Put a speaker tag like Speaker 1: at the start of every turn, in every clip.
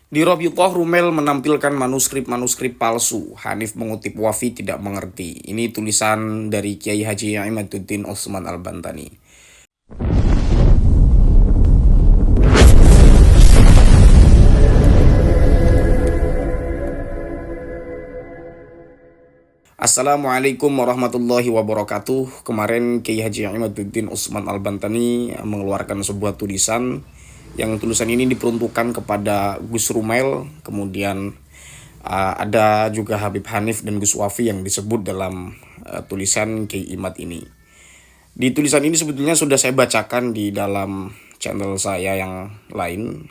Speaker 1: Di Rabiqah, Rumel menampilkan manuskrip-manuskrip palsu. Hanif mengutip Wafi tidak mengerti. Ini tulisan dari Kiai Haji Imaduddin Utsman Al-Bantani. Assalamualaikum warahmatullahi wabarakatuh. Kemarin Kiai Haji Imaduddin Utsman Al-Bantani mengeluarkan sebuah tulisan yang tulisan ini diperuntukkan kepada Gus Rumel, kemudian ada juga Habib Hanif dan Gus Wafi yang disebut dalam tulisan Kiai Imad ini. Di tulisan ini sebetulnya sudah saya bacakan di dalam channel saya yang lain,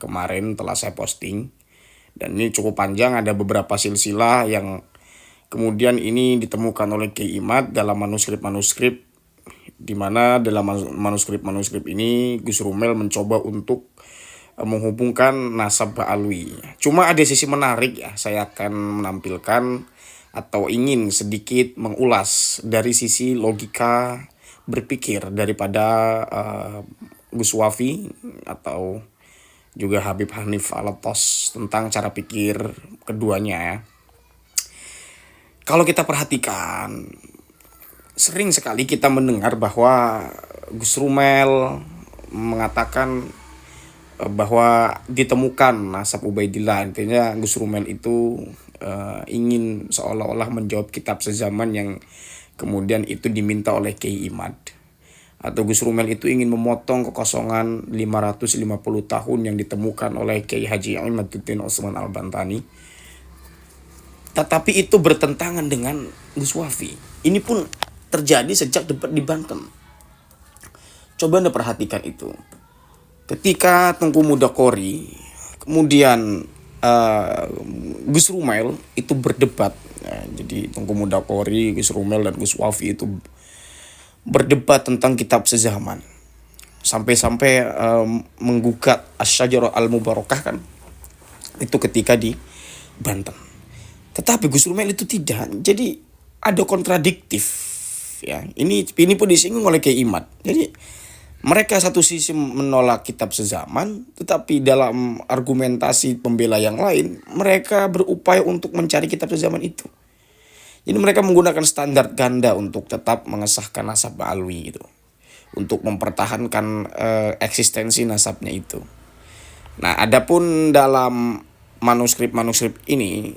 Speaker 1: kemarin telah saya posting. Dan ini cukup panjang, ada beberapa silsilah yang kemudian ini ditemukan oleh Kiai Imad dalam manuskrip-manuskrip, di mana dalam manuskrip-manuskrip ini Gus Rumel mencoba untuk menghubungkan nasab Ba'alwi. Cuma ada sisi menarik ya, saya akan menampilkan atau ingin sedikit mengulas dari sisi logika berpikir daripada Gus Wafi atau juga Habib Hanif Alatos tentang cara pikir keduanya ya. Kalau kita perhatikan, sering sekali kita mendengar bahwa Gus Rumel mengatakan bahwa ditemukan nasab Ubaidillah. Intinya Gus Rumel itu ingin seolah-olah menjawab kitab sezaman yang kemudian itu diminta oleh Kiai Imad. Atau Gus Rumel itu ingin memotong kekosongan 550 tahun yang ditemukan oleh Kiai Haji Imaduddin Utsman Al-Bantani. Tetapi itu bertentangan dengan Gus Wafi. Ini pun terjadi sejak debat di Banten. Coba Anda perhatikan itu. Ketika Tengku Mudakori, kemudian Gus Rumel itu berdebat. Jadi Tengku Mudakori, Gus Rumel dan Gus Wafi itu berdebat tentang kitab sezaman. Sampai-sampai menggugat Asy-Syajarah Al-Mubarakah kan. Itu ketika di Banten. Tetapi Gus Rumel itu tidak. Jadi ada kontradiktif ya. Ini pun disinggung oleh Kiai Imad. Jadi mereka satu sisi menolak kitab sezaman, tetapi dalam argumentasi pembela yang lain, mereka berupaya untuk mencari kitab sezaman itu. Jadi mereka menggunakan standar ganda untuk tetap mengesahkan nasab Ba'alwi itu. Untuk mempertahankan eksistensi nasabnya itu. Nah, adapun dalam manuskrip-manuskrip ini,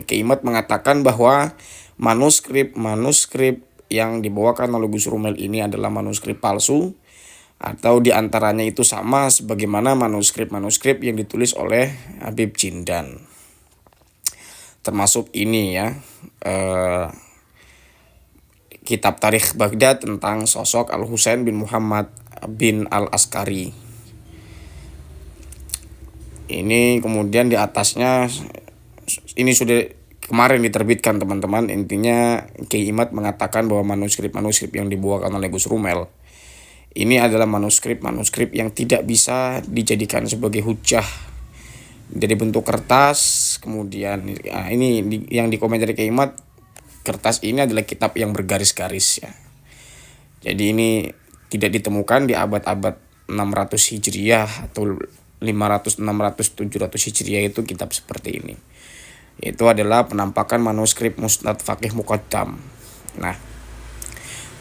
Speaker 1: Kiai Imad mengatakan bahwa manuskrip yang dibawakan oleh Gus Rumel ini adalah manuskrip palsu, atau diantaranya itu sama sebagaimana manuskrip-manuskrip yang ditulis oleh Habib Jindan. Termasuk ini ya, kitab Tarikh Baghdad tentang sosok Al-Husain bin Muhammad bin Al-Askari. Ini kemudian di atasnya, ini sudah kemarin diterbitkan teman-teman. Intinya Kiai Imad mengatakan bahwa manuskrip-manuskrip yang dibawakan oleh Gus Rumel ini adalah manuskrip-manuskrip yang tidak bisa dijadikan sebagai hujah dari bentuk kertas. Kemudian ini yang dikomentari Kiai Imad, kertas ini adalah kitab yang bergaris-garis ya. Jadi ini tidak ditemukan di abad-abad 600 Hijriah atau 500, 600, 700 Hijriah itu kitab seperti ini. Itu adalah penampakan manuskrip Musnad Faqih Muqaddam. Nah,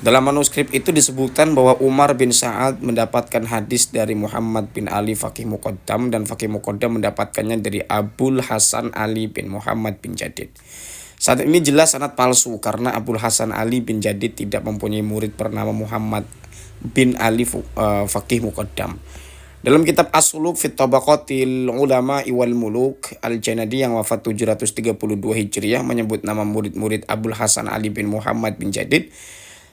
Speaker 1: dalam manuskrip itu disebutkan bahwa Umar bin Sa'ad mendapatkan hadis dari Muhammad bin Ali Faqih Muqaddam, dan Faqih Muqaddam mendapatkannya dari Abul Hasan Ali bin Muhammad bin Jadid. Saat ini jelas sanad palsu karena Abul Hasan Ali bin Jadid tidak mempunyai murid bernama Muhammad bin Ali Faqih Muqaddam. Dalam kitab As-Suluk fi Tabaqatil Ulama wal Muluk, Al-Janadi yang wafat 732 Hijriah menyebut nama murid-murid Abul Hasan Ali bin Muhammad bin Jadid,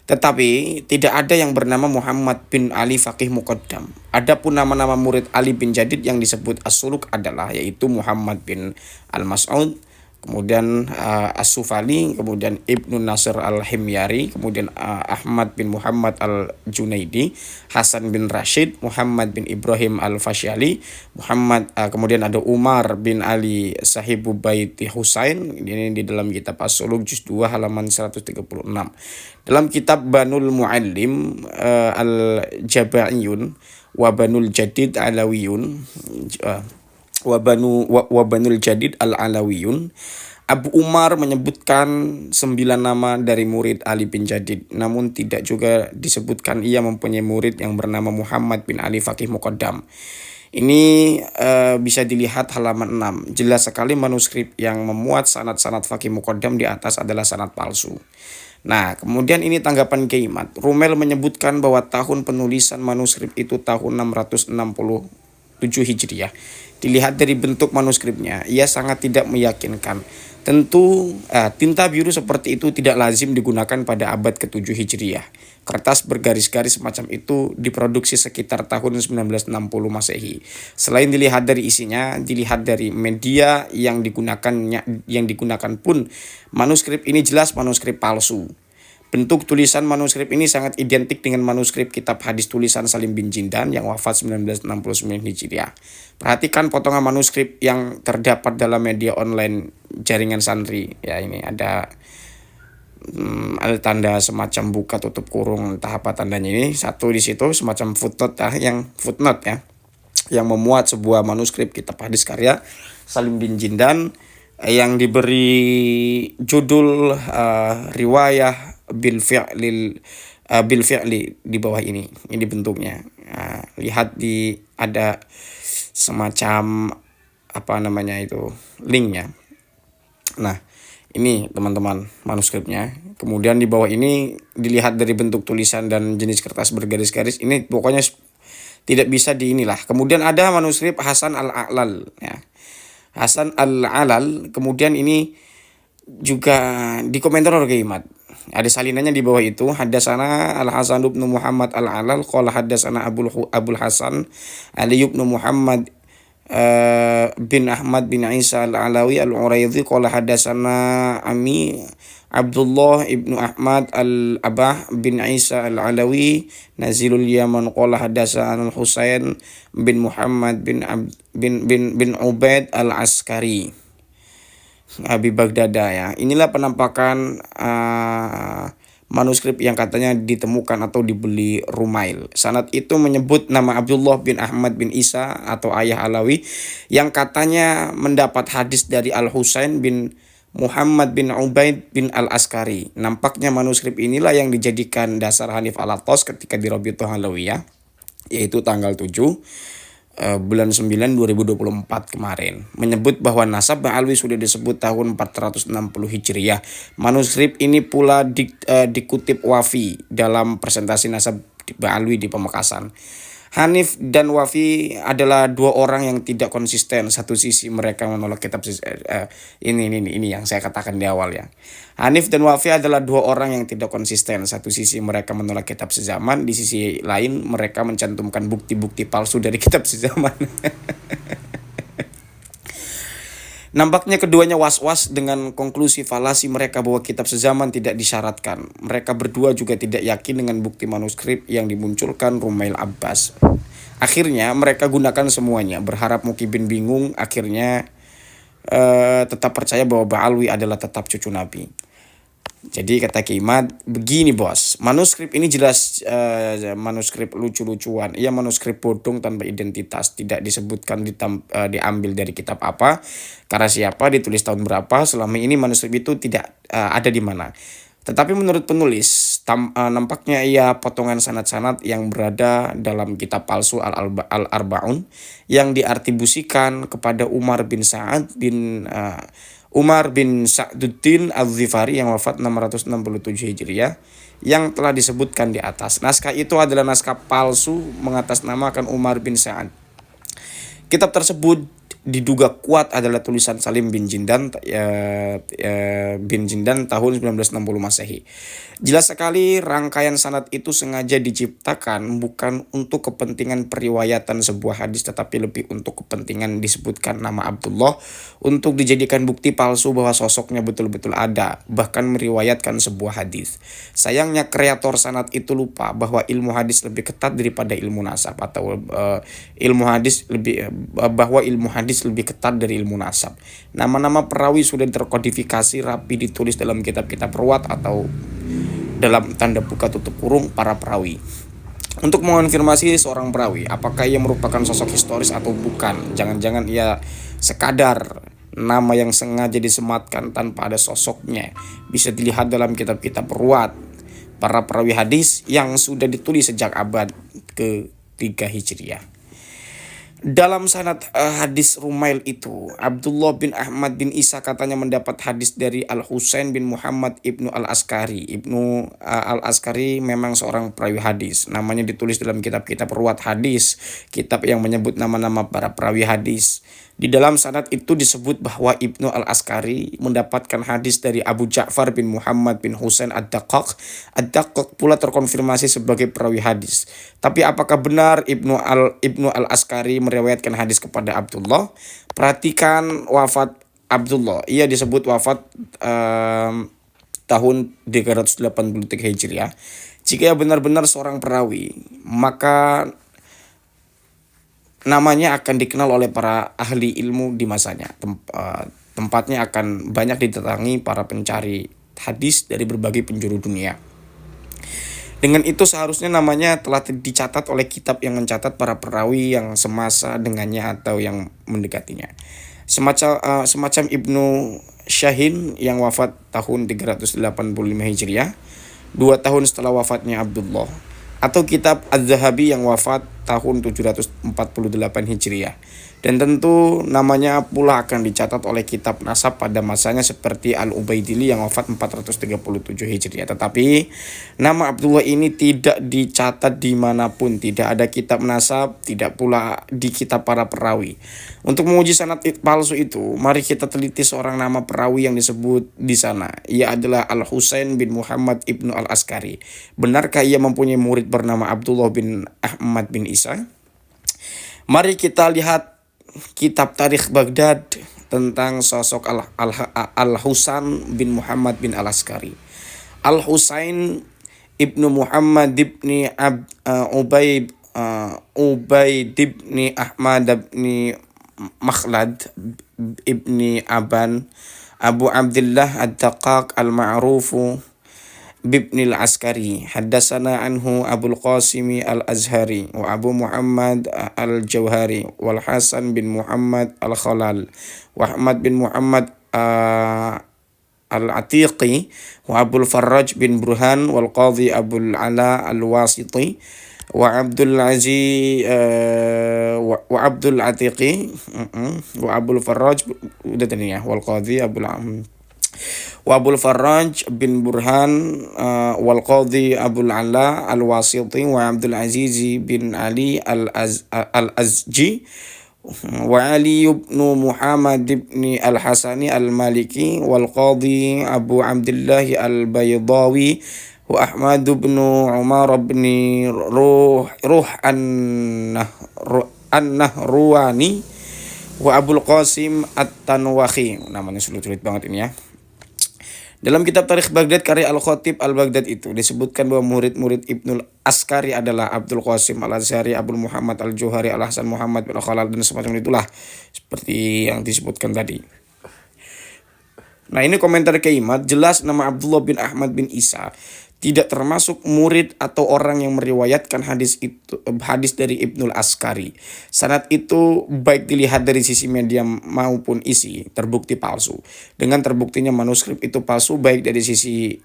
Speaker 1: tetapi tidak ada yang bernama Muhammad bin Ali Faqih Muqaddam. Adapun nama-nama murid Ali bin Jadid yang disebut As-Suluk adalah yaitu Muhammad bin Al-Mas'ud, kemudian As-Sufali, kemudian Ibnu Nasr Al-Himyari, kemudian Ahmad bin Muhammad Al-Junaidi, Hasan bin Rashid, Muhammad bin Ibrahim Al-Fasyali, kemudian ada Umar bin Ali Sahibu Baiti Husain. Ini di dalam kitab As-Suluk juz 2 halaman 136. Dalam kitab Banul Muallim Al-Jabaiyun wa Banul Jadid Alawiyun wa Banul Jadid al-Alawiyun. Abu Umar menyebutkan 9 nama dari murid Ali bin Jadid, namun tidak juga disebutkan ia mempunyai murid yang bernama Muhammad bin Ali Faqih Muqaddam. Ini bisa dilihat halaman 6. Jelas sekali manuskrip yang memuat sanad-sanad Faqih Muqaddam di atas adalah sanad palsu. Nah, kemudian ini tanggapan Kiai Imad. Rumel menyebutkan bahwa tahun penulisan manuskrip itu tahun 667 Hijriah. Dilihat dari bentuk manuskripnya, ia sangat tidak meyakinkan. Tentu tinta biru seperti itu tidak lazim digunakan pada abad ke-7 Hijriah. Kertas bergaris-garis semacam itu diproduksi sekitar tahun 1960 Masehi. Selain dilihat dari isinya, dilihat dari media yang digunakan pun, manuskrip ini jelas manuskrip palsu. Bentuk tulisan manuskrip ini sangat identik dengan manuskrip kitab hadis tulisan Salim bin Jindan yang wafat 1969 Hijriah. Perhatikan potongan manuskrip yang terdapat dalam media online jaringan santri. Ya, ini ada tanda semacam buka tutup kurung, entah apa tandanya ini. Satu di situ semacam footnote ya, yang memuat sebuah manuskrip kitab hadis karya Salim bin Jindan yang diberi judul riwayah bil fi'li di bawah ini. Ini bentuknya. Lihat ada semacam linknya. Nah, ini teman-teman manuskripnya. Kemudian di bawah ini dilihat dari bentuk tulisan dan jenis kertas bergaris-garis. Ini pokoknya tidak bisa Kemudian ada manuskrip Hasan al-A'lal ya. Hasan al-Alal, kemudian ini juga dikomentar oleh Kiai Imad. Ada salinannya di bawah itu. Haddatsana Al-Hasan bin Muhammad al-Alal qala haddatsana Abul Hasan Ali bin Muhammad bin Ahmad bin Isa al-Alawi al-Uraidhi qala haddatsana Ami Abdullah ibnu Ahmad al-Abah bin Isa al-Alawi Nazilul Yaman qala haddatsana al-Husain bin Muhammad bin Ubaid al-Askari Abi Bagdada ya. Inilah penampakan manuskrip yang katanya ditemukan atau dibeli Rumail. Sanad itu menyebut nama Abdullah bin Ahmad bin Isa atau ayah Alawi yang katanya mendapat hadis dari Al-Husain bin Muhammad bin Ubaid bin Al-Askari. Nampaknya manuskrip inilah yang dijadikan dasar Hanif Al-Attas ketika di Rabi'atul Alawiyah, yaitu tanggal 7 bulan 9 2024 kemarin. Menyebut bahwa nasab Ba'alwi sudah disebut tahun 460 Hijriah. Manuskrip ini pula dikutip Wafi dalam presentasi nasab Ba'alwi di Pamekasan. Hanif dan Wafi adalah dua orang yang tidak konsisten. Satu sisi mereka menolak kitab ini yang saya katakan di awal ya. Hanif dan Wafi adalah dua orang yang tidak konsisten. Satu sisi mereka menolak kitab sezaman, di sisi lain mereka mencantumkan bukti-bukti palsu dari kitab sezaman. Nampaknya keduanya was-was dengan konklusi falasi mereka bahwa kitab sezaman tidak disyaratkan. Mereka berdua juga tidak yakin dengan bukti manuskrip yang dimunculkan Rumail Abbas. Akhirnya mereka gunakan semuanya, berharap Mukibin bingung, akhirnya tetap percaya bahwa Ba'alwi adalah tetap cucu Nabi. Jadi kata Kiai Imad, begini bos, manuskrip ini jelas manuskrip lucu-lucuan. Ia manuskrip bodong tanpa identitas, tidak disebutkan diambil dari kitab apa, karena siapa, ditulis tahun berapa. Selama ini manuskrip itu tidak ada di mana. Tetapi menurut penulis, nampaknya ia potongan sanad-sanad yang berada dalam kitab palsu Al-Arba'un yang diartibusikan kepada Umar bin Sa'duddin Al-Zifari yang wafat 667 Hijriah yang telah disebutkan di atas. Naskah itu adalah naskah palsu mengatasnamakan Umar bin Sa'ad. Kitab tersebut diduga kuat adalah tulisan Salim bin Jindan tahun 1960 Masehi. Jelas sekali rangkaian sanad itu sengaja diciptakan bukan untuk kepentingan periwayatan sebuah hadis, tetapi lebih untuk kepentingan disebutkan nama Abdullah untuk dijadikan bukti palsu bahwa sosoknya betul-betul ada, bahkan meriwayatkan sebuah hadis. Sayangnya kreator sanad itu lupa bahwa ilmu hadis lebih ketat daripada ilmu nasab, atau bahwa ilmu hadis lebih ketat dari ilmu nasab. Nama-nama perawi sudah terkodifikasi rapi ditulis dalam kitab-kitab ruwat atau dalam tanda buka tutup kurung para perawi. untuk mengonfirmasi seorang perawi apakah ia merupakan sosok historis atau bukan. Jangan-jangan ia sekadar nama yang sengaja disematkan tanpa ada sosoknya. Bisa dilihat dalam kitab-kitab ruwat para perawi hadis yang sudah ditulis sejak abad ke-3 Hijriah. Dalam sanad hadis Rumail itu, Abdullah bin Ahmad bin Isa katanya mendapat hadis dari Al-Husain bin Muhammad ibnu Al-Askari. Ibnu Al-Askari memang seorang perawi hadis. Namanya ditulis dalam kitab-kitab ruwat hadis, kitab yang menyebut nama-nama para perawi hadis. Di dalam sanad itu disebut bahwa Ibnu Al-Askari mendapatkan hadis dari Abu Ja'far bin Muhammad bin Husain Ad-Daqqaq. Ad-Daqqaq pula terkonfirmasi sebagai perawi hadis. Tapi apakah benar Ibnu Al-Askari meriwayatkan hadis kepada Abdullah? Perhatikan wafat Abdullah. Ia disebut wafat tahun 383 Hijriah. Jika ia benar-benar seorang perawi, maka namanya akan dikenal oleh para ahli ilmu di masanya. Tempatnya akan banyak didatangi para pencari hadis dari berbagai penjuru dunia. Dengan itu seharusnya namanya telah dicatat oleh kitab yang mencatat para perawi yang semasa dengannya atau yang mendekatinya. Semacam Ibnu Syahin yang wafat tahun 385 Hijriah, 2 tahun setelah wafatnya Abdullah. Atau kitab Az-Zahabi yang wafat tahun 748 Hijriah. Dan tentu namanya pula akan dicatat oleh kitab nasab pada masanya seperti Al-Ubaidili yang wafat 437 Hijriah. Tetapi nama Abdullah ini tidak dicatat dimanapun. Tidak ada kitab nasab, tidak pula di kitab para perawi. Untuk menguji sanad palsu itu, mari kita teliti seorang nama perawi yang disebut di sana. Ia adalah Al-Husain bin Muhammad ibnu Al-Askari. Benarkah ia mempunyai murid bernama Abdullah bin Ahmad bin Isa? Mari kita lihat kitab Tarikh Baghdad tentang sosok Al-Husain bin Muhammad bin Al-Askari. Al-Husain ibnu Muhammad ibni Ubaid ibni Ahmad ibni Makhlad ibni Aban Abu Abdullah Ad-Daqqaq al-Ma'rufu bibni al-Askari. Haddasana anhu Abul Qasimi al-Azhari wa Abu Muhammad al-Jawhari wal Hasan bin Muhammad al-Khalal wa Ahmad bin Muhammad al-Atiqi wa Abul Farraj bin Burhan wal Qadhi Abul Ala al-Wasiti wa Abdul Aziz wa Abdul Atiqi wa Abul Farraj udah tadi ya, wal Qadhi wa Abul Farraj bin Burhan wal Qadhi Abul Ala al-Wasiti wa Abdul Aziz bin Ali al-Azji wa Ali ibn Muhammad ibn al-Hasani al-Maliki wal Qadhi Abu Abdullah al-Baydawi wa Ahmad bin Umar bin Ruh an-Nahruwani wa Abul Qasim At-Tanwahi. Namanya sulit-sulit banget ini ya. Dalam kitab Tarikh Baghdad karya Al-Khatib Al-Baghdad itu disebutkan bahwa murid-murid Ibnu Askari adalah Abdul Qasim Al-Azhari, Abdul Muhammad Al-Johari, Al-Hasan Muhammad bin Khalal dan semacam itulah, seperti yang disebutkan tadi. Nah, ini komentar Keimat, jelas nama Abdullah bin Ahmad bin Isa tidak termasuk murid atau orang yang meriwayatkan hadis dari Ibnul Askari. Sanad itu baik dilihat dari sisi media maupun isi terbukti palsu. Dengan terbuktinya manuskrip itu palsu baik dari sisi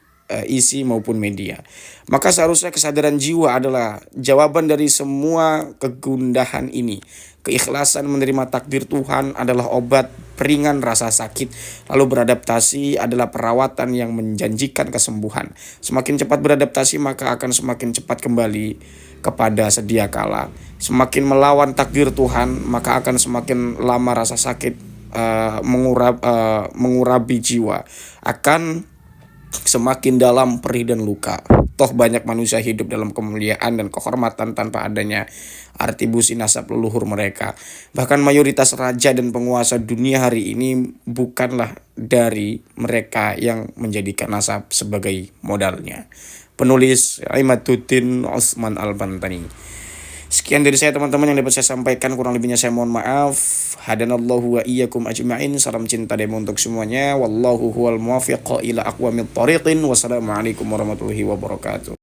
Speaker 1: isi maupun media. Maka seharusnya kesadaran jiwa adalah jawaban dari semua kegundahan ini. Keikhlasan menerima takdir Tuhan adalah obat peringan rasa sakit. Lalu beradaptasi adalah perawatan yang menjanjikan kesembuhan. Semakin cepat beradaptasi maka akan semakin cepat kembali kepada sedia kala. Semakin melawan takdir Tuhan maka akan semakin lama rasa sakit mengurabi jiwa. Akan semakin dalam perih dan luka. Toh banyak manusia hidup dalam kemuliaan dan kehormatan tanpa adanya atribusi nasab leluhur mereka. Bahkan mayoritas raja dan penguasa dunia hari ini bukanlah dari mereka yang menjadikan nasab sebagai modalnya. Penulis Imaduddin Utsman Al-Bantani. Sekian dari saya teman-teman yang dapat saya sampaikan, kurang lebihnya saya mohon maaf. Hadanallahu wa iyyakum ajma'in. Salam cinta demo untuk semuanya. Wallahu huwal muwaffiq ila aqwamit thoriqin. Wassalamualaikum warahmatullahi wabarakatuh.